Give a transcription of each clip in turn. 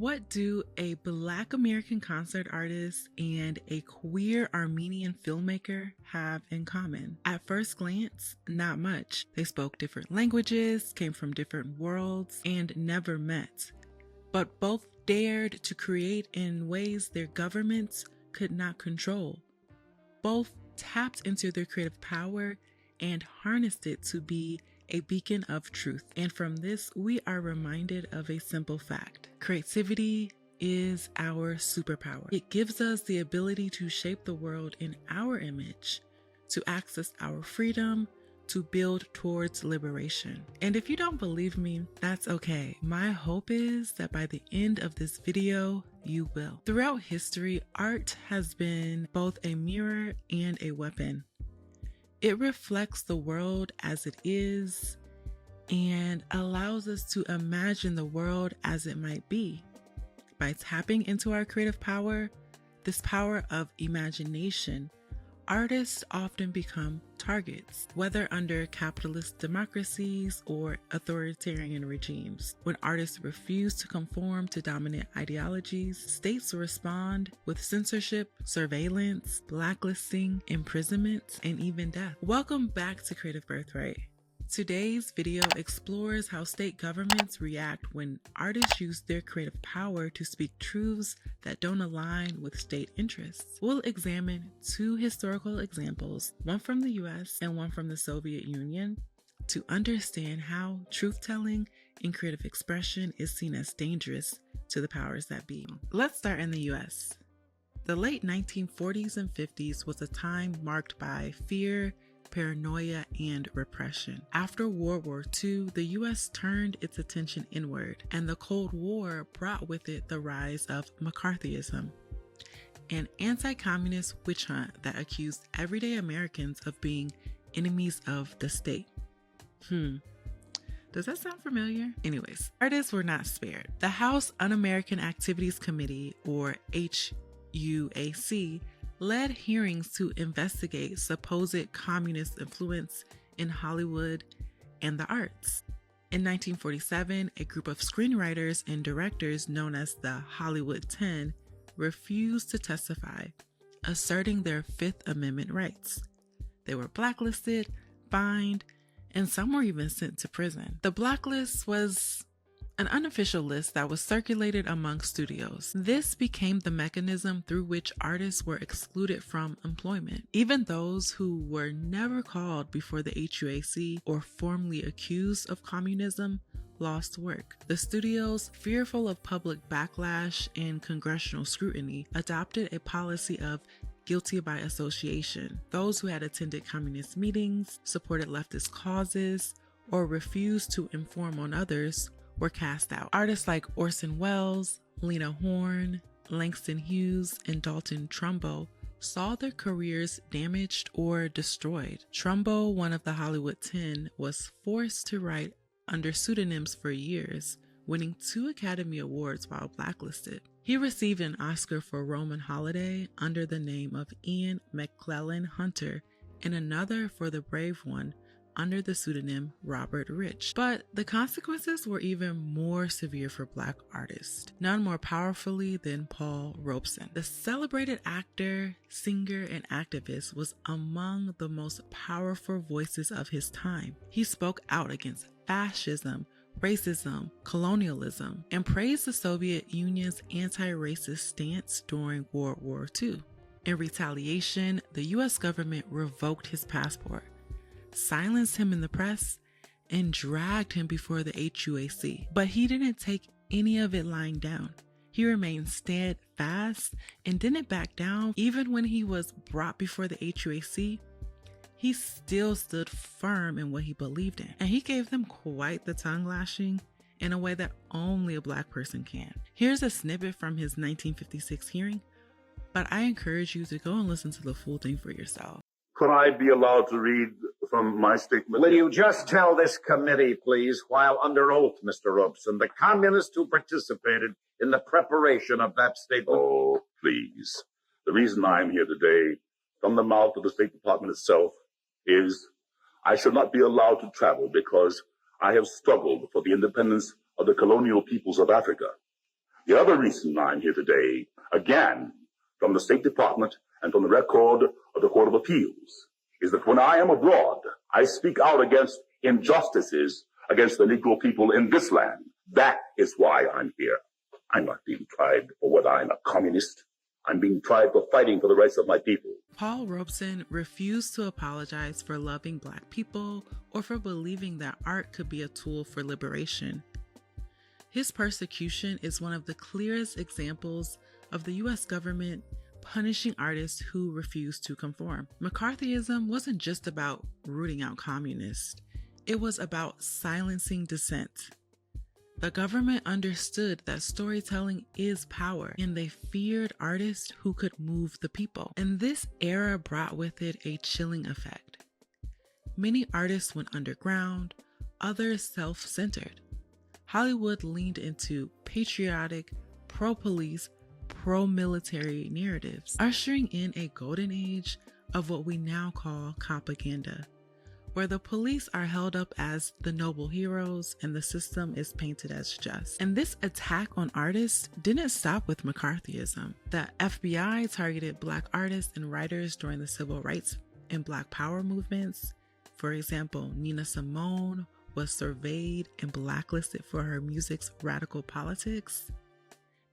What do a Black American concert artist and a queer Armenian filmmaker have in common? At first glance, not much. They spoke different languages, came from different worlds, and never met. But both dared to create in ways their governments could not control. Both tapped into their creative power and harnessed it to be a beacon of truth. And from this, we are reminded of a simple fact. Creativity is our superpower. It gives us the ability to shape the world in our image, to access our freedom, to build towards liberation. And if you don't believe me, that's okay. My hope is that by the end of this video, you will. Throughout history, art has been both a mirror and a weapon. It reflects the world as it is and allows us to imagine the world as it might be. By tapping into our creative power, this power of imagination, artists often become targets, whether under capitalist democracies or authoritarian regimes. When artists refuse to conform to dominant ideologies, states respond with censorship, surveillance, blacklisting, imprisonment, and even death. Welcome back to Creative Birthright. Today's video explores how state governments react when artists use their creative power to speak truths that don't align with state interests. We'll examine two historical examples, one from the US and one from the Soviet Union, to understand how truth-telling and creative expression is seen as dangerous to the powers that be. Let's start in the US. The late 1940s and 50s was a time marked by fear, paranoia, and repression. After World War II, the US turned its attention inward, and the Cold War brought with it the rise of McCarthyism, an anti-communist witch hunt that accused everyday Americans of being enemies of the state. Does that sound familiar? Anyways, artists were not spared. The House Un-American Activities Committee, or HUAC, led hearings to investigate supposed communist influence in Hollywood and the arts. In 1947, a group of screenwriters and directors known as the Hollywood 10 refused to testify, asserting their Fifth Amendment rights. They were blacklisted, fined, and some were even sent to prison. The blacklist was an unofficial list that was circulated among studios. This became the mechanism through which artists were excluded from employment. Even those who were never called before the HUAC or formally accused of communism lost work. The studios, fearful of public backlash and congressional scrutiny, adopted a policy of guilty by association. Those who had attended communist meetings, supported leftist causes, or refused to inform on others were cast out. Artists like Orson Welles, Lena Horne, Langston Hughes, and Dalton Trumbo saw their careers damaged or destroyed. Trumbo, one of the Hollywood 10, was forced to write under pseudonyms for years, winning 2 Academy Awards while blacklisted. He received an Oscar for Roman Holiday under the name of Ian McClellan Hunter and another for The Brave One under the pseudonym Robert Rich. But the consequences were even more severe for Black artists, none more powerfully than Paul Robeson. The celebrated actor, singer, and activist was among the most powerful voices of his time. He spoke out against fascism, racism, colonialism, and praised the Soviet Union's anti-racist stance during World War II. In retaliation, the US government revoked his passport, silenced him in the press, and dragged him before the HUAC. But he didn't take any of it lying down. He remained steadfast and didn't back down. Even when he was brought before the HUAC, he still stood firm in what he believed in. And he gave them quite the tongue lashing in a way that only a Black person can. Here's a snippet from his 1956 hearing, but I encourage you to go and listen to the full thing for yourself. Could I be allowed to read from my statement? Will you just tell this committee, please, while under oath, Mr. Robeson, the communists who participated in the preparation of that statement? Oh, please. The reason I'm here today, from the mouth of the State Department itself, is I should not be allowed to travel because I have struggled for the independence of the colonial peoples of Africa. The other reason I'm here today, again, from the State Department and from the record of the Court of Appeals, is that when I am abroad, I speak out against injustices against the Negro people in this land. That is why I'm here. I'm not being tried for whether I'm a communist. I'm being tried for fighting for the rights of my people. Paul Robeson refused to apologize for loving Black people or for believing that art could be a tool for liberation. His persecution is one of the clearest examples of the U.S. government punishing artists who refuse to conform. McCarthyism wasn't just about rooting out communists. It was about silencing dissent. The government understood that storytelling is power, and they feared artists who could move the people. And this era brought with it a chilling effect. Many artists went underground, others self-centered. Hollywood leaned into patriotic, pro-police, pro-military narratives, ushering in a golden age of what we now call propaganda, where the police are held up as the noble heroes and the system is painted as just. And this attack on artists didn't stop with McCarthyism. The FBI targeted Black artists and writers during the civil rights and Black power movements. For example, Nina Simone was surveilled and blacklisted for her music's radical politics.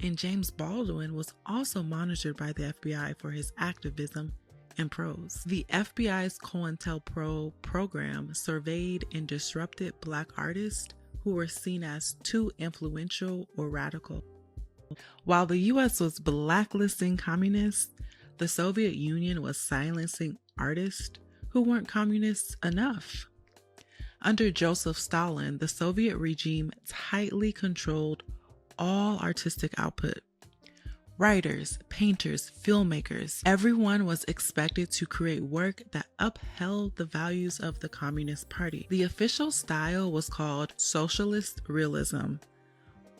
And James Baldwin was also monitored by the FBI for his activism and prose. The FBI's COINTELPRO program surveyed and disrupted Black artists who were seen as too influential or radical. While the US was blacklisting communists, the Soviet Union was silencing artists who weren't communists enough. Under Joseph Stalin, the Soviet regime tightly controlled all artistic output. Writers, painters, filmmakers, everyone was expected to create work that upheld the values of the Communist Party. The official style was called Socialist Realism,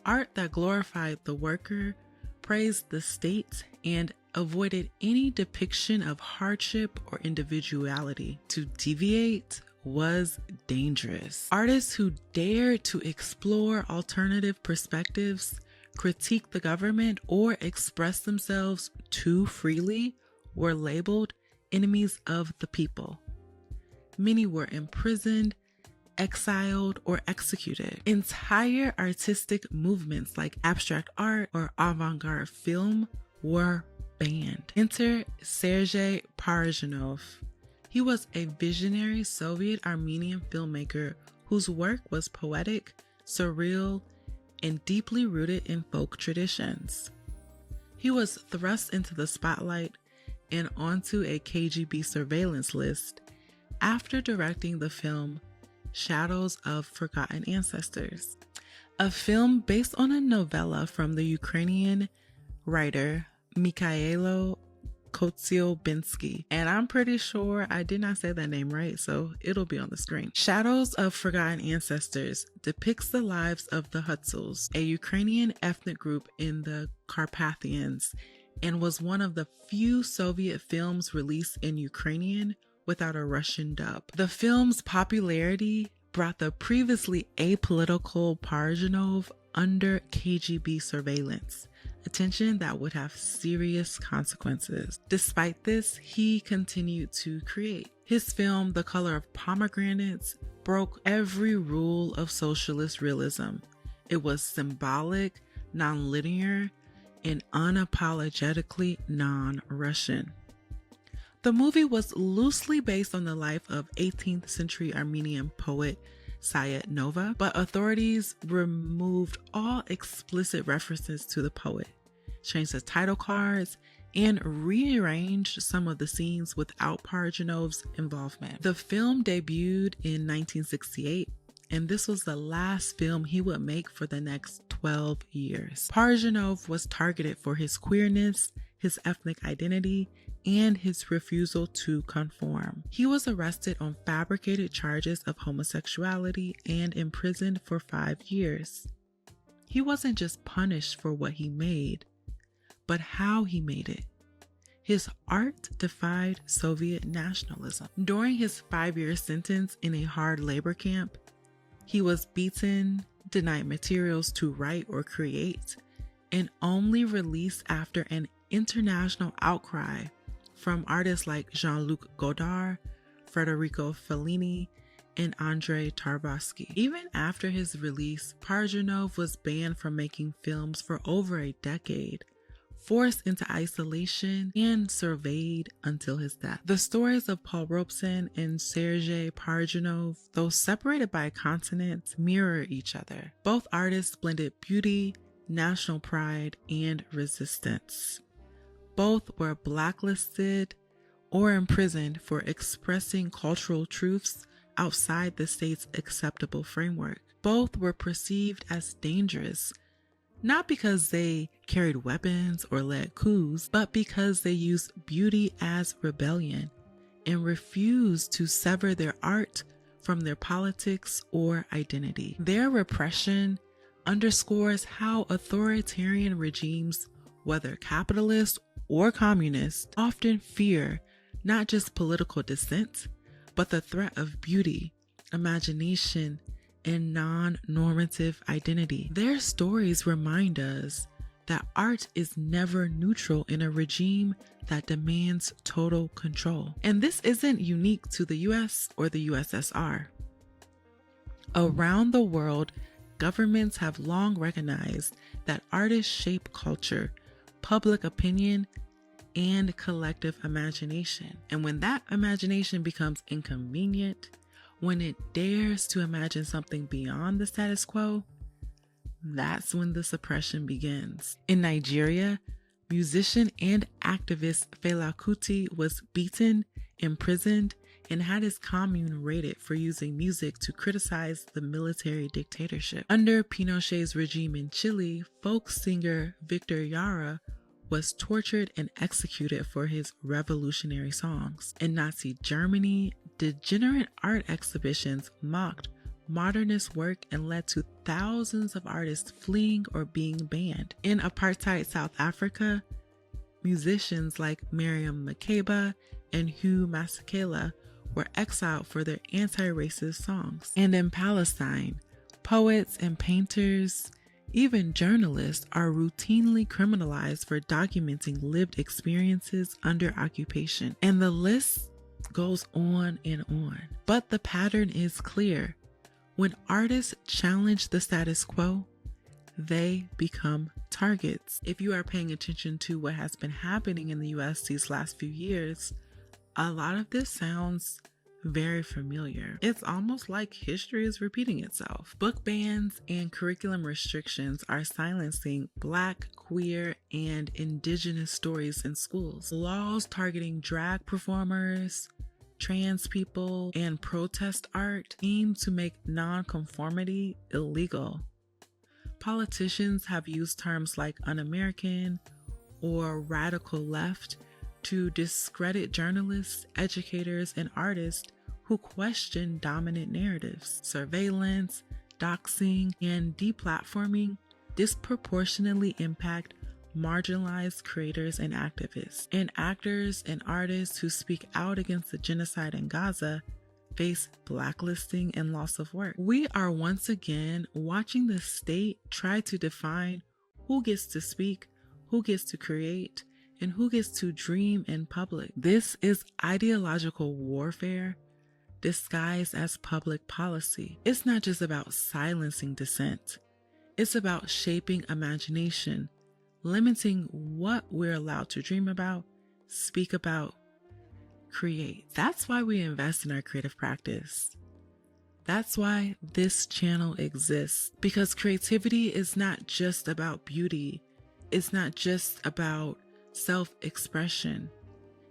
art that glorified the worker, praised the state, and avoided any depiction of hardship or individuality. To deviate was dangerous. Artists who dared to explore alternative perspectives, critique the government, or express themselves too freely were labeled enemies of the people. Many were imprisoned, exiled, or executed. Entire artistic movements like abstract art or avant-garde film were banned. Enter Sergei Parajanov. He was a visionary Soviet Armenian filmmaker whose work was poetic, surreal, and deeply rooted in folk traditions. He was thrust into the spotlight and onto a KGB surveillance list after directing the film Shadows of Forgotten Ancestors, a film based on a novella from the Ukrainian writer Mikhailo Kotsiobinski, and I'm pretty sure I did not say that name right, so it'll be on the screen. Shadows of Forgotten Ancestors depicts the lives of the Hutsuls, a Ukrainian ethnic group in the Carpathians, and was one of the few Soviet films released in Ukrainian without a Russian dub. The film's popularity brought the previously apolitical Parajanov under KGB surveillance, attention that would have serious consequences. Despite this, he continued to create. His film, The Color of Pomegranates, broke every rule of socialist realism. It was symbolic, non-linear, and unapologetically non-Russian. The movie was loosely based on the life of 18th century Armenian poet Sayed Nova, but authorities removed all explicit references to the poet, changed the title cards, and rearranged some of the scenes without Parajanov's involvement. The film debuted in 1968, and this was the last film he would make for the next 12 years. Parajanov was targeted for his queerness, his ethnic identity, and his refusal to conform. He was arrested on fabricated charges of homosexuality and imprisoned for 5 years. He wasn't just punished for what he made, but how he made it. His art defied Soviet nationalism. During his 5-year sentence in a hard labor camp, he was beaten, denied materials to write or create, and only released after an international outcry from artists like Jean-Luc Godard, Federico Fellini, and Andrei Tarkovsky. Even after his release, Parajanov was banned from making films for over a decade, forced into isolation, and surveilled until his death. The stories of Paul Robeson and Sergei Parajanov, though separated by a continent, mirror each other. Both artists blended beauty, national pride, and resistance. Both were blacklisted or imprisoned for expressing cultural truths outside the state's acceptable framework. Both were perceived as dangerous, not because they carried weapons or led coups, but because they used beauty as rebellion and refused to sever their art from their politics or identity. Their repression underscores how authoritarian regimes, whether capitalist or communist, often fear not just political dissent, but the threat of beauty, imagination, and non-normative identity. Their stories remind us that art is never neutral in a regime that demands total control. And this isn't unique to the US or the USSR. Around the world, governments have long recognized that artists shape culture, public opinion, and collective imagination. And when that imagination becomes inconvenient, when it dares to imagine something beyond the status quo, that's when the suppression begins. In Nigeria, musician and activist Fela Kuti was beaten, imprisoned, and had his commune raided for using music to criticize the military dictatorship. Under Pinochet's regime in Chile, folk singer Victor Jara was tortured and executed for his revolutionary songs. In Nazi Germany, degenerate art exhibitions mocked modernist work and led to thousands of artists fleeing or being banned. In apartheid South Africa, musicians like Miriam Makeba and Hugh Masekela were exiled for their anti-racist songs. And in Palestine, poets and painters, even journalists, are routinely criminalized for documenting lived experiences under occupation. And the list goes on and on. But the pattern is clear. When artists challenge the status quo, they become targets. If you are paying attention to what has been happening in the US these last few years, a lot of this sounds very familiar. It's almost like history is repeating itself. Book bans and curriculum restrictions are silencing Black, queer, and indigenous stories in schools. Laws targeting drag performers, trans people, and protest art aim to make nonconformity illegal. Politicians have used terms like un-American or radical left to discredit journalists, educators, and artists who question dominant narratives. Surveillance, doxing, and deplatforming disproportionately impact marginalized creators and activists. And actors and artists who speak out against the genocide in Gaza face blacklisting and loss of work. We are once again watching the state try to define who gets to speak, who gets to create, and who gets to dream in public. This is ideological warfare disguised as public policy. It's not just about silencing dissent. It's about shaping imagination, limiting what we're allowed to dream about, speak about, create. That's why we invest in our creative practice. That's why this channel exists, because creativity is not just about beauty. It's not just about self-expression.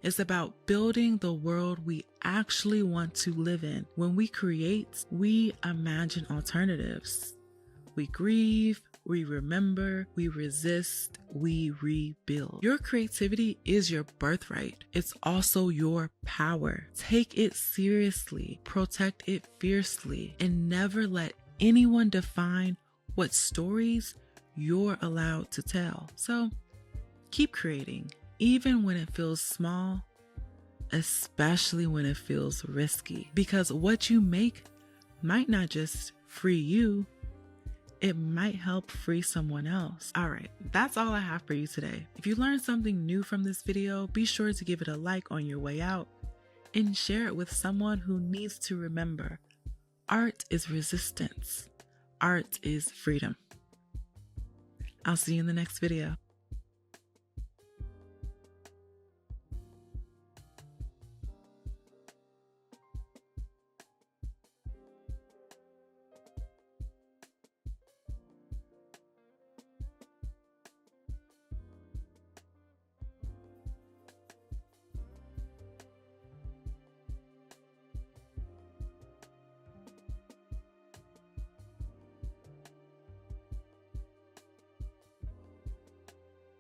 It's about building the world we actually want to live in. When we create, we imagine alternatives. We grieve, we remember, we resist, we rebuild. Your creativity is your birthright. It's also your power. Take it seriously, protect it fiercely, and never let anyone define what stories you're allowed to tell. So keep creating, even when it feels small, especially when it feels risky, because what you make might not just free you, it might help free someone else. All right, that's all I have for you today. If you learned something new from this video, be sure to give it a like on your way out and share it with someone who needs to remember art is resistance. Art is freedom. I'll see you in the next video.